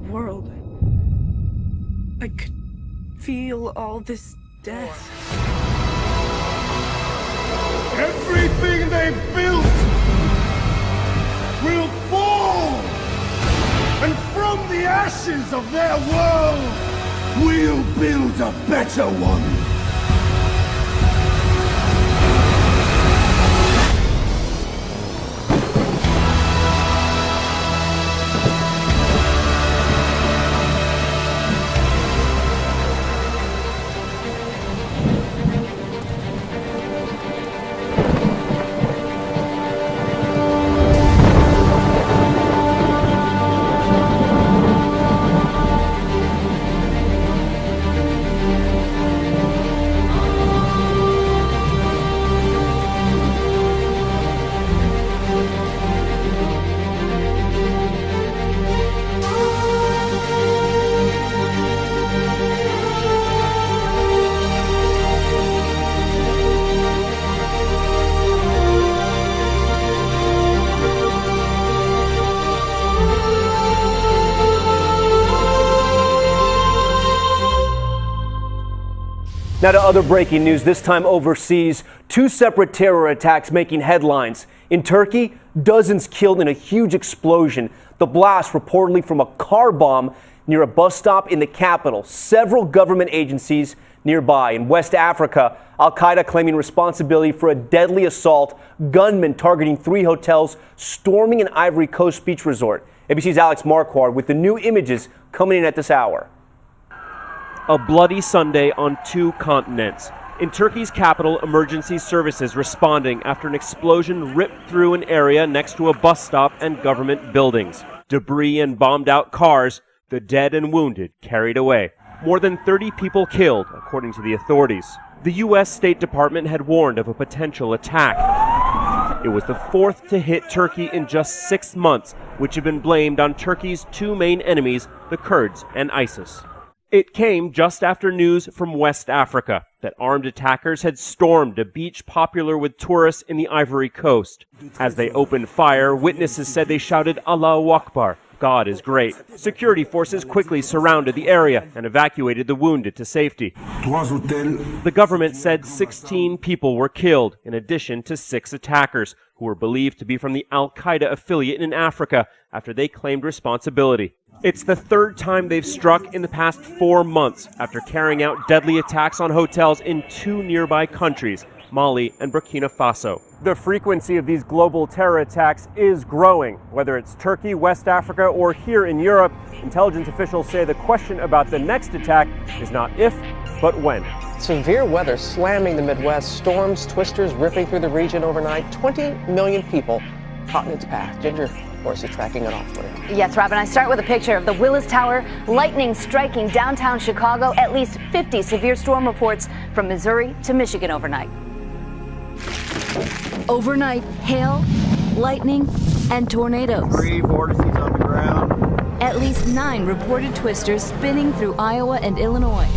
world. I could feel all this death. Everything they've built will fall! And from the ashes of their world, we'll build a better one! Now to other breaking news, this time overseas. 2 separate terror attacks making headlines. In Turkey, dozens killed in a huge explosion. The blast reportedly from a car bomb near a bus stop in the capital. Several government agencies nearby. In West Africa, Al-Qaeda claiming responsibility for a deadly assault. Gunmen targeting 3 hotels, storming an Ivory Coast beach resort. ABC's Alex Marquardt with the new images coming in at this hour. A bloody Sunday on 2 continents. In Turkey's capital, emergency services responding after an explosion ripped through an area next to a bus stop and government buildings. Debris and bombed out cars, the dead and wounded carried away. More than 30 people killed, according to the authorities. The U.S. State Department had warned of a potential attack. It was the 4th to hit Turkey in just 6 months, which had been blamed on Turkey's 2 main enemies, the Kurds and ISIS. It came just after news from West Africa that armed attackers had stormed a beach popular with tourists in the Ivory Coast. As they opened fire, witnesses said they shouted Allahu Akbar, God is great. Security forces quickly surrounded the area and evacuated the wounded to safety. The government said 16 people were killed, in addition to 6 attackers, who were believed to be from the Al-Qaeda affiliate in Africa after they claimed responsibility. It's the 3rd time they've struck in the past 4 months after carrying out deadly attacks on hotels in 2 nearby countries, Mali and Burkina Faso. The frequency of these global terror attacks is growing. Whether it's Turkey, West Africa, or here in Europe, intelligence officials say the question about the next attack is not if, but when. Severe weather slamming the Midwest, storms, twisters ripping through the region overnight. 20 million people caught in its path. Ginger, of course, is tracking it off for you. Yes, Robin, I start with a picture of the Willis Tower, lightning striking downtown Chicago. At least 50 severe storm reports from Missouri to Michigan overnight. Overnight, hail, lightning, and tornadoes. 3 vortices on the ground. At least 9 reported twisters spinning through Iowa and Illinois.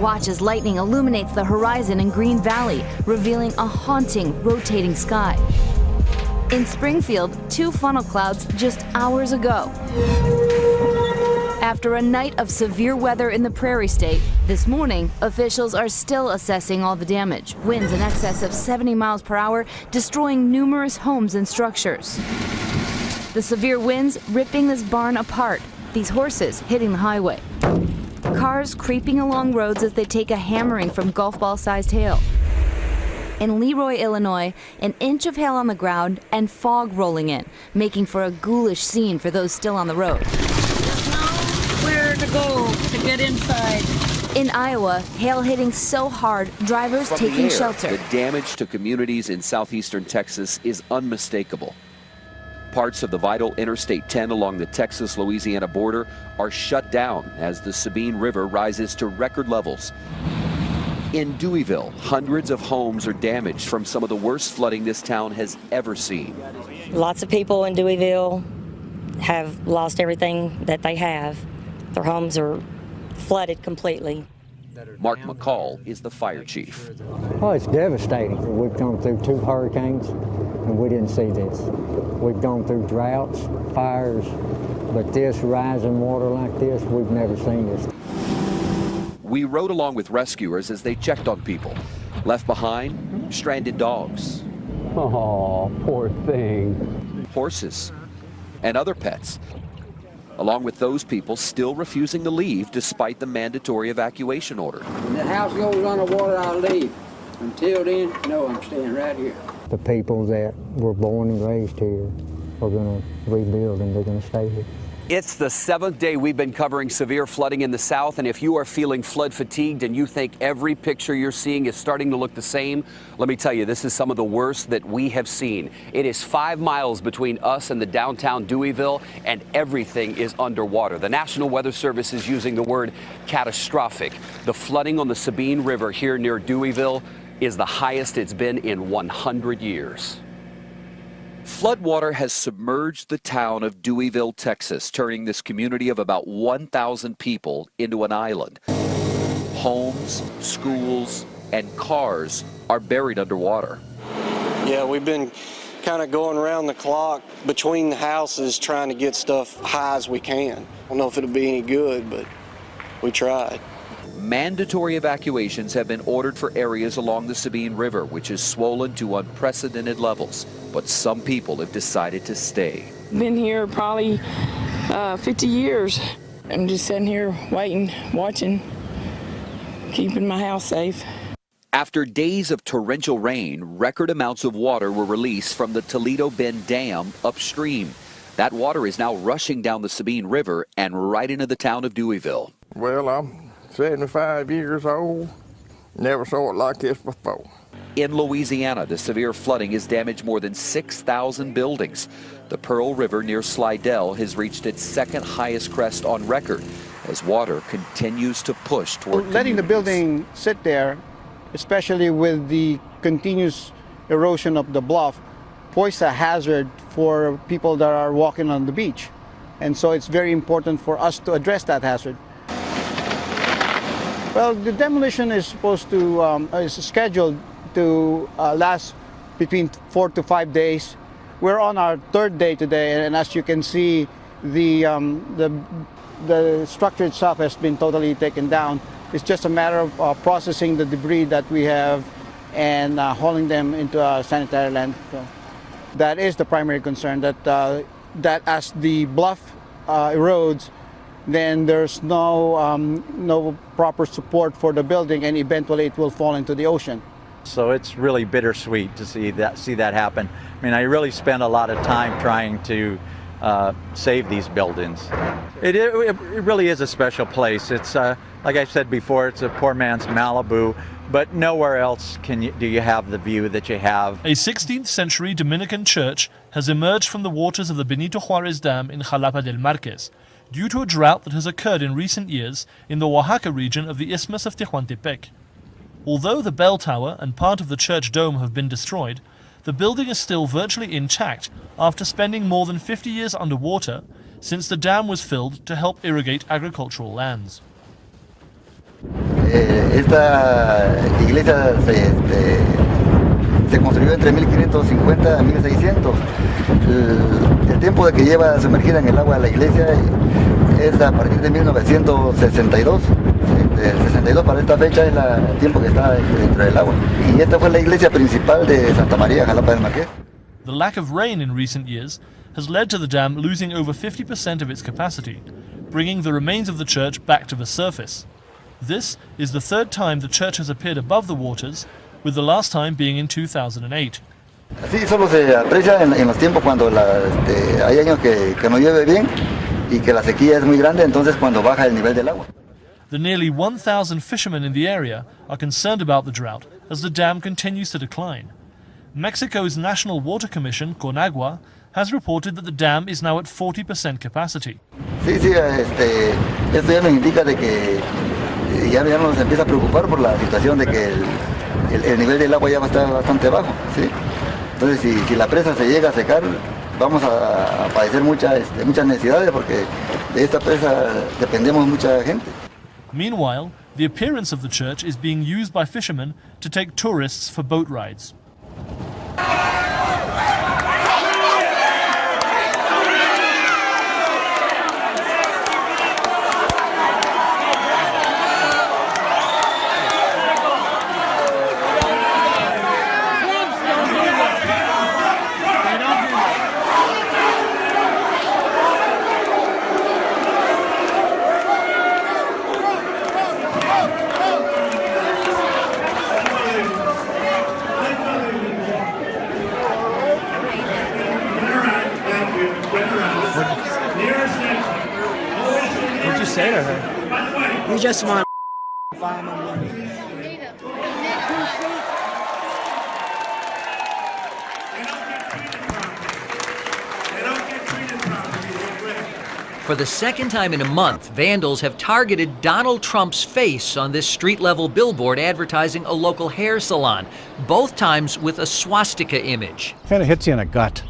Watch as lightning illuminates the horizon in Green Valley, revealing a haunting, rotating sky. In Springfield, 2 funnel clouds just hours ago. After a night of severe weather in the Prairie State, this morning, officials are still assessing all the damage. Winds in excess of 70 miles per hour, destroying numerous homes and structures. The severe winds ripping this barn apart, these horses hitting the highway. Cars creeping along roads as they take a hammering from golf ball-sized hail. In Leroy, Illinois, an inch of hail on the ground and fog rolling in, making for a ghoulish scene for those still on the road. Where to go to get inside. In Iowa, hail hitting so hard, drivers taking shelter. The damage to communities in southeastern Texas is unmistakable. Parts of the vital Interstate 10 along the Texas-Louisiana border are shut down as the Sabine River rises to record levels. In Deweyville, hundreds of homes are damaged from some of the worst flooding this town has ever seen. Lots of people in Deweyville have lost everything that they have. Their homes are flooded completely. Mark McCall is the fire chief. Oh, it's devastating. We've gone through 2 hurricanes and we didn't see this. We've gone through droughts, fires, But this rising water like this, we've never seen this. We rode along with rescuers as they checked on people. Left behind, stranded dogs. Oh, poor thing. Horses and other pets, along with those people still refusing to leave despite the mandatory evacuation order. When the house goes underwater, I'll leave. Until then, no, I'm staying right here. The people that were born and raised here are going to rebuild, and they're going to stay here. It's the 7th day we've been covering severe flooding in the south, and if you are feeling flood fatigued and you think every picture you're seeing is starting to look the same, let me tell you, this is some of the worst that we have seen. It is 5 miles between us and the downtown Deweyville, and everything is underwater. The National Weather Service is using the word catastrophic. The flooding on the Sabine River here near Deweyville is the highest it's been in 100 years. Floodwater has submerged the town of Deweyville, Texas, turning this community of about 1,000 people into an island. Homes, schools, and cars are buried underwater. Yeah, we've been kind of going around the clock between the houses trying to get stuff high as we can. I don't know if it'll be any good, but we tried. Mandatory evacuations have been ordered for areas along the Sabine River, which is swollen to unprecedented levels. But some people have decided to stay. Been here probably 50 years. I'm just sitting here waiting, watching, keeping my house safe. After days of torrential rain, record amounts of water were released from the Toledo Bend Dam upstream. That water is now rushing down the Sabine River and right into the town of Deweyville. Well, I'm 75 years old. Never saw it like this before. In Louisiana, the severe flooding has damaged more than 6,000 buildings. The Pearl River near Slidell has reached its second highest crest on record as water continues to push toward letting the building sit there, especially with the continuous erosion of the bluff, poses a hazard for people that are walking on the beach. And so it's very important for us to address that hazard. Well, the demolition is supposed to, is scheduled to last between 4 to 5 days. We're on our 3rd day today, and as you can see, the structure itself has been totally taken down. It's just a matter of processing the debris that we have and hauling them into a sanitary landfill. That is the primary concern, that as the bluff erodes, then there's no proper support for the building, and eventually it will fall into the ocean. So it's really bittersweet to see that happen. I mean, I really spent a lot of time trying to save these buildings. It really is a special place. It's like I said before, it's a poor man's Malibu, but nowhere else do you have the view that you have. A 16th century Dominican church has emerged from the waters of the Benito Juarez Dam in Jalapa del Marquez due to a drought that has occurred in recent years in the Oaxaca region of the Isthmus of Tehuantepec. Although the bell tower and part of the church dome have been destroyed, the building is still virtually intact after spending more than 50 years underwater since the dam was filled to help irrigate agricultural lands. Esta iglesia se construyó entre 1550 a 1600. El tiempo de que lleva sumergida en el agua la iglesia es a partir de 1962. Del 62 para esta fecha es el tiempo que está dentro del agua. Y esta fue la iglesia principal de Santa María, Jalapa del Marqués. The lack of rain in recent years has led to the dam losing over 50% of its capacity, bringing the remains of the church back to the surface. This is the 3rd time the church has appeared above the waters, with the last time being in 2008. Así solo se aprecia en los tiempos cuando hay años que no llueve bien y que la sequía es muy grande, entonces cuando baja el nivel del agua. The nearly 1,000 fishermen in the area are concerned about the drought as the dam continues to decline. Mexico's National Water Commission, CONAGUA, has reported that the dam is now at 40% capacity. Sí, esto ya nos indica de que ya nos empieza a preocupar por la situación de que el nivel del agua ya va a estar bastante bajo, ¿sí? Entonces, si la presa se llega a secar, vamos a padecer muchas necesidades porque de esta presa dependemos mucha gente. Meanwhile, the appearance of the church is being used by fishermen to take tourists for boat rides. What'd you say to her? We just want For the second time in a month, vandals have targeted Donald Trump's face on this street-level billboard advertising a local hair salon, both times with a swastika image. Kind of hits you in the gut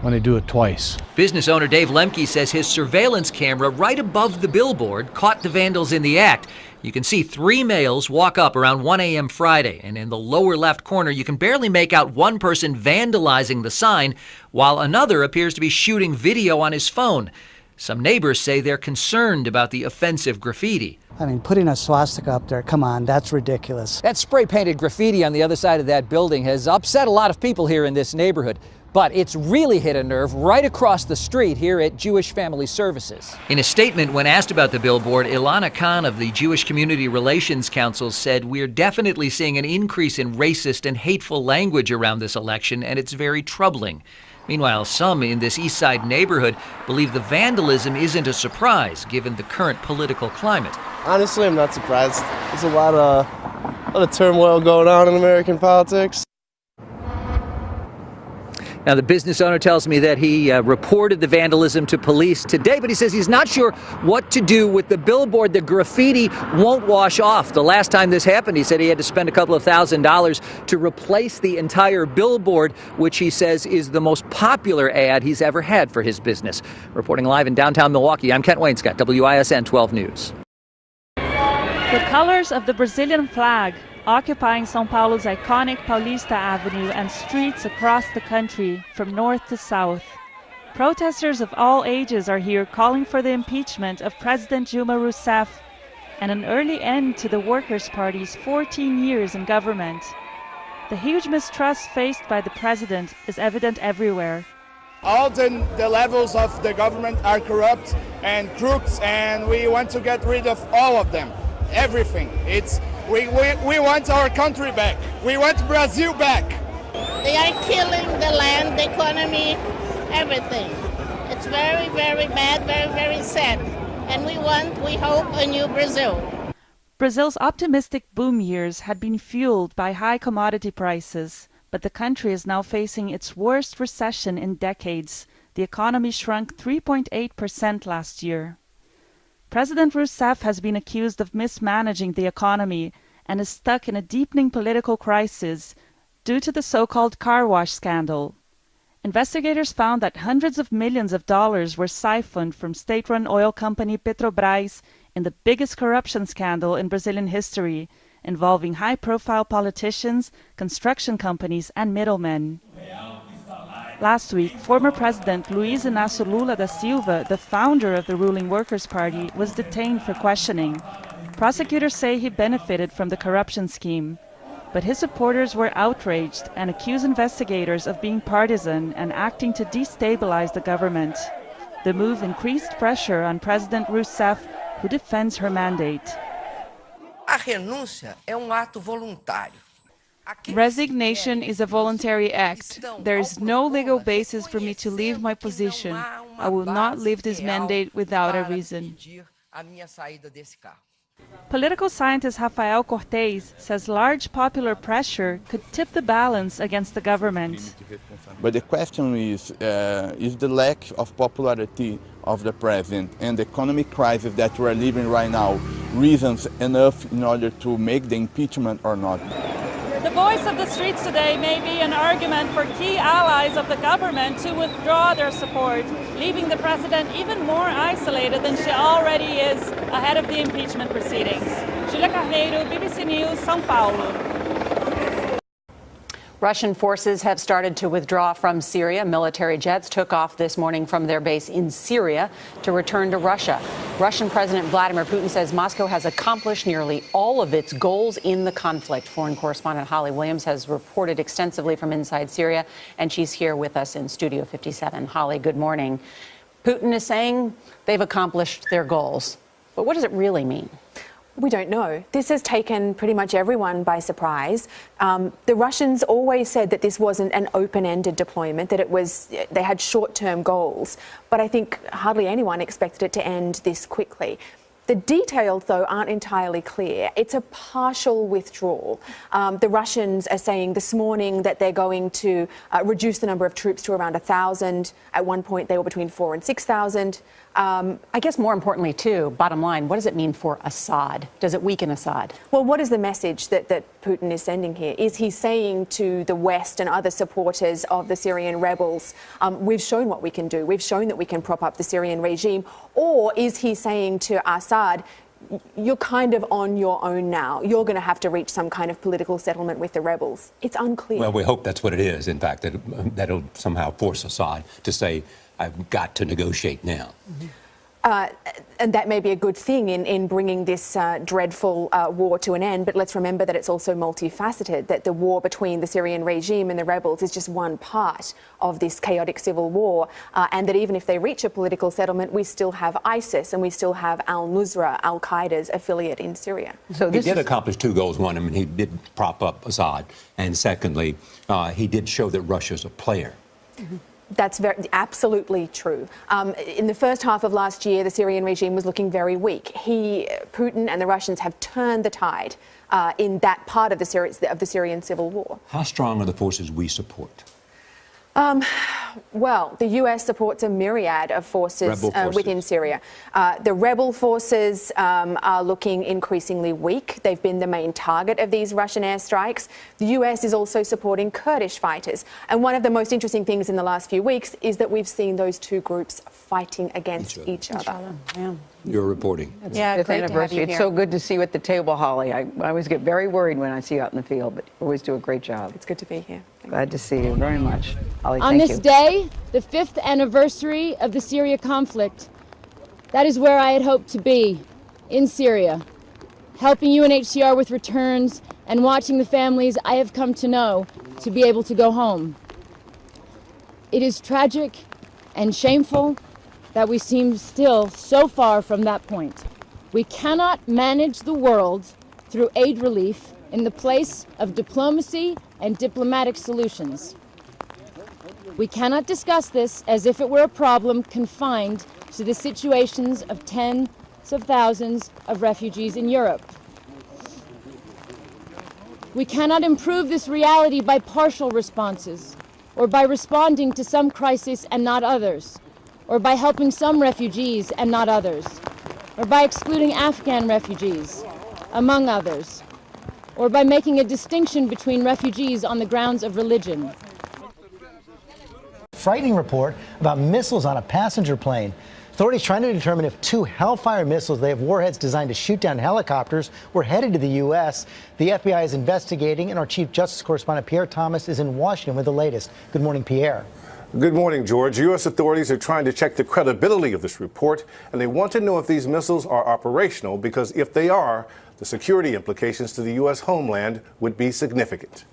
when they do it twice. Business owner Dave Lemke says his surveillance camera right above the billboard caught the vandals in the act. You can see 3 males walk up around 1 a.m. Friday, and in the lower left corner you can barely make out one person vandalizing the sign, while another appears to be shooting video on his phone. Some neighbors say they're concerned about the offensive graffiti. I mean, putting a swastika up there, come on, that's ridiculous. That spray-painted graffiti on the other side of that building has upset a lot of people here in this neighborhood. But it's really hit a nerve right across the street here at Jewish Family Services. In a statement when asked about the billboard, Ilana Khan of the Jewish Community Relations Council said, "We're definitely seeing an increase in racist and hateful language around this election, and it's very troubling." Meanwhile, some in this East Side neighborhood believe the vandalism isn't a surprise given the current political climate. Honestly, I'm not surprised. There's a lot of turmoil going on in American politics. Now, the business owner tells me that he reported the vandalism to police today, but he says he's not sure what to do with the billboard. The graffiti won't wash off. The last time this happened, he said he had to spend a couple of $1,000s to replace the entire billboard, which he says is the most popular ad he's ever had for his business. Reporting live in downtown Milwaukee, I'm Kent Wainscott, WISN 12 News. The colors of the Brazilian flag occupying São Paulo's iconic Paulista Avenue and streets across the country from north to south. Protesters of all ages are here calling for the impeachment of President Dilma Rousseff and an early end to the Workers' Party's 14 years in government. The huge mistrust faced by the president is evident everywhere. All the levels of the government are corrupt and crooks, and we want to get rid of all of them. Everything. We want our country back. We want Brazil back. They are killing the land, the economy, everything. It's very, very bad, very, very sad. And we hope a new Brazil. Brazil's optimistic boom years had been fueled by high commodity prices, but the country is now facing its worst recession in decades. The economy shrunk 3.8% last year. President Rousseff has been accused of mismanaging the economy and is stuck in a deepening political crisis due to the so-called car wash scandal. Investigators found that hundreds of millions of dollars were siphoned from state-run oil company Petrobras in the biggest corruption scandal in Brazilian history, involving high-profile politicians, construction companies, and middlemen. Last week, former President Luiz Inácio Lula da Silva, the founder of the ruling Workers' Party, was detained for questioning. Prosecutors say he benefited from the corruption scheme, but his supporters were outraged and accuse investigators of being partisan and acting to destabilize the government. The move increased pressure on President Rousseff, who defends her mandate. A renúncia é ato voluntário. Resignation is a voluntary act. There is no legal basis for me to leave my position. I will not leave this mandate without a reason. Political scientist Rafael Cortez says large popular pressure could tip the balance against the government. But the question is the lack of popularity of the president and the economic crisis that we are living right now reasons enough in order to make the impeachment or not? The voice of the streets today may be an argument for key allies of the government to withdraw their support, leaving the president even more isolated than she already is ahead of the impeachment proceedings. Julia Carneiro, BBC News, São Paulo. Russian forces have started to withdraw from Syria. Military jets took off this morning from their base in Syria to return to Russia. Russian President Vladimir Putin says Moscow has accomplished nearly all of its goals in the conflict. Foreign correspondent Holly Williams has reported extensively from inside Syria, and she's here with us in Studio 57. Holly, good morning. Putin is saying they've accomplished their goals, but what does it really mean? We don't know. This has taken pretty much everyone by surprise. The Russians always said that this wasn't an open-ended deployment, that they had short-term goals. But I think hardly anyone expected it to end this quickly. The details, though, aren't entirely clear. It's a partial withdrawal. The Russians are saying this morning that they're going to reduce the number of troops to around 1,000. At one point, they were between 4,000 and 6,000. I guess more importantly, too, bottom line, what does it mean for Assad? Does it weaken Assad? Well, what is the message that Putin is sending here? Is he saying to the West and other supporters of the Syrian rebels, we've shown what we can do, we've shown that we can prop up the Syrian regime? Or is he saying to Assad, you're kind of on your own now, you're going to have to reach some kind of political settlement with the rebels? It's unclear. Well, we hope that's what it is, in fact, that'll somehow force Assad to say, I've got to negotiate now. And that may be a good thing in bringing this dreadful war to an end. But let's remember that it's also multifaceted, that the war between the Syrian regime and the rebels is just one part of this chaotic civil war. And that even if they reach a political settlement, we still have ISIS and we still have al-Nusra, al-Qaeda's affiliate in Syria. So he did accomplish two goals. One, I mean, he did prop up Assad. And secondly, he did show that Russia's a player. Mm-hmm. That's absolutely true. In the first half of last year, the Syrian regime was looking very weak. Putin and the Russians have turned the tide in that part of the Syrian civil war. How strong are the forces we support? Well, the US supports a myriad of forces within Syria. The rebel forces are looking increasingly weak. They've been the main target of these Russian airstrikes. The US is also supporting Kurdish fighters. And one of the most interesting things in the last few weeks is that we've seen those two groups fighting against each other. Yeah. You're reporting. It's fifth anniversary. It's so good to see you at the table, Holly. I always get very worried when I see you out in the field, but you always do a great job. It's good to be here. Glad to see you very much. Holly, on this day, the 5th anniversary of the Syria conflict, that is where I had hoped to be, in Syria, helping UNHCR with returns and watching the families I have come to know to be able to go home. It is tragic and shameful that we seem still so far from that point. We cannot manage the world through aid relief in the place of diplomacy and diplomatic solutions. We cannot discuss this as if it were a problem confined to the situations of tens of thousands of refugees in Europe. We cannot improve this reality by partial responses, or by responding to some crisis and not others, or by helping some refugees and not others, or by excluding Afghan refugees, among others, or by making a distinction between refugees on the grounds of religion. Frightening report about missiles on a passenger plane. Authorities trying to determine if two Hellfire missiles, they have warheads designed to shoot down helicopters, were headed to the U.S. The FBI is investigating, and our Chief Justice correspondent Pierre Thomas is in Washington with the latest. Good morning, Pierre. Good morning, George. U.S. authorities are trying to check the credibility of this report, and they want to know if these missiles are operational, because if they are, the security implications to the U.S. homeland would be significant.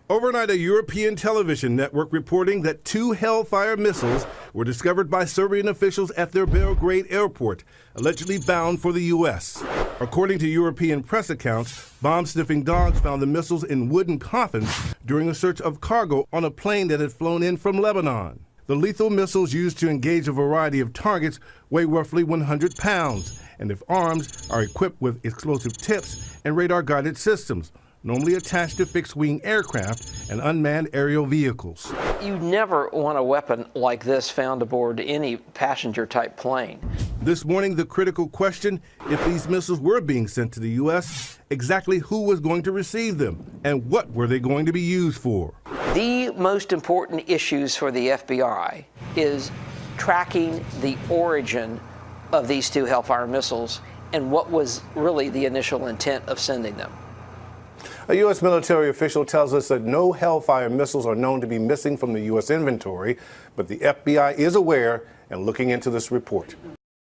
Overnight, a European television network reporting that two Hellfire missiles were discovered by Serbian officials at their Belgrade airport, allegedly bound for the U.S. According to European press accounts, bomb-sniffing dogs found the missiles in wooden coffins during a search of cargo on a plane that had flown in from Lebanon. The lethal missiles used to engage a variety of targets weigh roughly 100 pounds, and if armed, are equipped with explosive tips and radar-guided systems, normally attached to fixed-wing aircraft and unmanned aerial vehicles. You never want a weapon like this found aboard any passenger-type plane. This morning, the critical question, if these missiles were being sent to the U.S., exactly who was going to receive them, and what were they going to be used for? The most important issues for the FBI is tracking the origin of these two Hellfire missiles and what was really the initial intent of sending them. A U.S. military official tells us that no Hellfire missiles are known to be missing from the U.S. inventory, but the FBI is aware and looking into this report.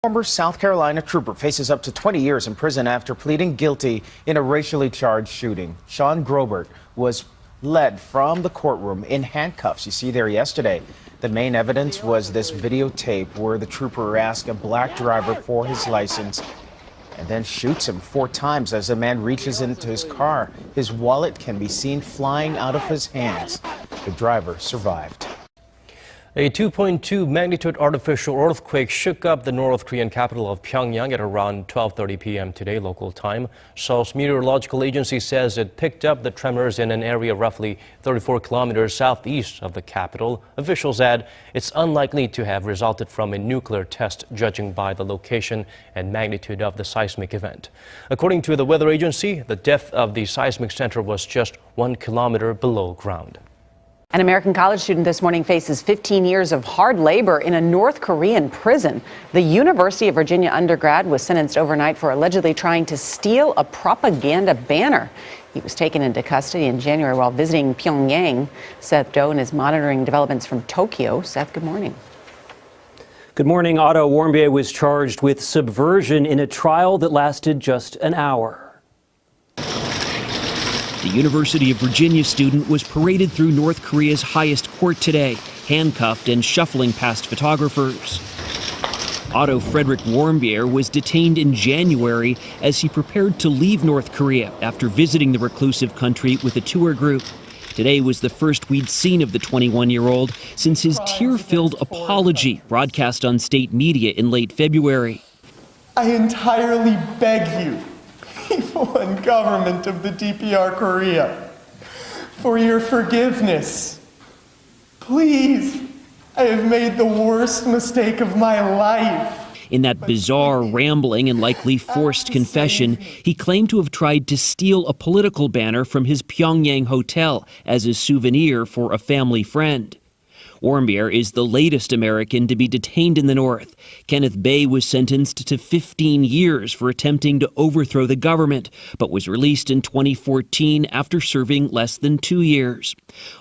Former South Carolina trooper faces up to 20 years in prison after pleading guilty in a racially charged shooting. Sean Grobert was led from the courtroom in handcuffs. You see there yesterday. The main evidence was this videotape where the trooper asked a black driver for his license and then shoots him 4 times as the man reaches into his car. His wallet can be seen flying out of his hands. The driver survived. A 2.2 magnitude artificial earthquake shook up the North Korean capital of Pyongyang at around 12:30 p.m. today local time. Seoul's meteorological agency says it picked up the tremors in an area roughly 34 kilometers southeast of the capital. Officials add it's unlikely to have resulted from a nuclear test, judging by the location and magnitude of the seismic event. According to the weather agency, the depth of the seismic center was just 1 kilometer below ground. An American college student this morning faces 15 years of hard labor in a North Korean prison. The University of Virginia undergrad was sentenced overnight for allegedly trying to steal a propaganda banner. He was taken into custody in January while visiting Pyongyang. Seth Doan is monitoring developments from Tokyo. Seth, good morning. Good morning. Otto Warmbier was charged with subversion in a trial that lasted just an hour. The University of Virginia student was paraded through North Korea's highest court today, handcuffed and shuffling past photographers. Otto Frederick Warmbier was detained in January as he prepared to leave North Korea after visiting the reclusive country with a tour group. Today was the first we'd seen of the 21-year-old since his tear-filled apology broadcast on state media in late February. I entirely beg you, people and government of the DPR Korea, for your forgiveness. Please, I have made the worst mistake of my life. In that bizarre, rambling, and likely forced confession, he claimed to have tried to steal a political banner from his Pyongyang hotel as a souvenir for a family friend. Warmbier is the latest American to be detained in the North. Kenneth Bae was sentenced to 15 years for attempting to overthrow the government, but was released in 2014 after serving less than 2 years.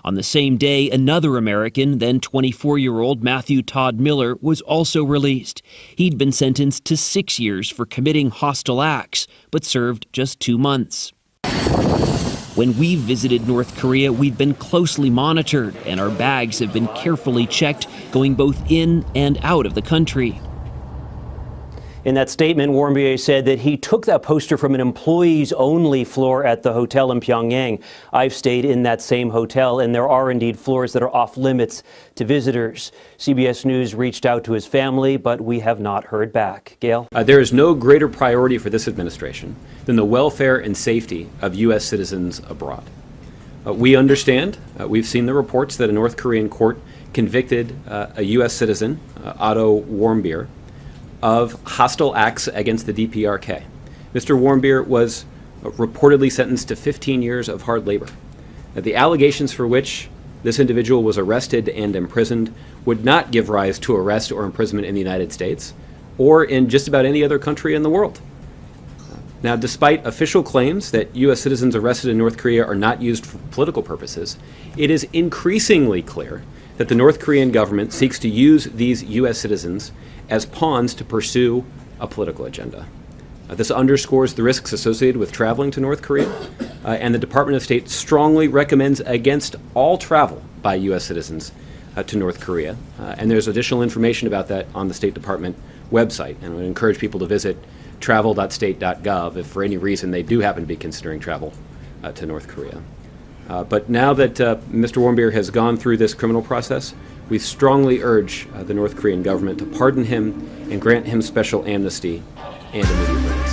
On the same day, another American, then 24-year-old Matthew Todd Miller, was also released. He'd been sentenced to 6 years for committing hostile acts, but served just 2 months. When we've visited North Korea, we've been closely monitored, and our bags have been carefully checked, going both in and out of the country. In that statement, Warmbier said that he took that poster from an employees-only floor at the hotel in Pyongyang. I've stayed in that same hotel, and there are indeed floors that are off-limits to visitors. CBS News reached out to his family, but we have not heard back. Gail? There is no greater priority for this administration than the welfare and safety of U.S. citizens abroad. We understand, we've seen the reports that a North Korean court convicted a U.S. citizen, Otto Warmbier, of hostile acts against the DPRK. Mr. Warmbier was reportedly sentenced to 15 years of hard labor. The allegations for which this individual was arrested and imprisoned would not give rise to arrest or imprisonment in the United States or in just about any other country in the world. Now, despite official claims that U.S. citizens arrested in North Korea are not used for political purposes, it is increasingly clear that the North Korean government seeks to use these U.S. citizens as pawns to pursue a political agenda. This underscores the risks associated with traveling to North Korea, and the Department of State strongly recommends against all travel by U.S. citizens to North Korea. And there's additional information about that on the State Department website, and I would encourage people to visit travel.state.gov if for any reason they do happen to be considering travel to North Korea. But now that Mr. Warmbier has gone through this criminal process, we strongly urge the North Korean government to pardon him and grant him special amnesty and immediate release.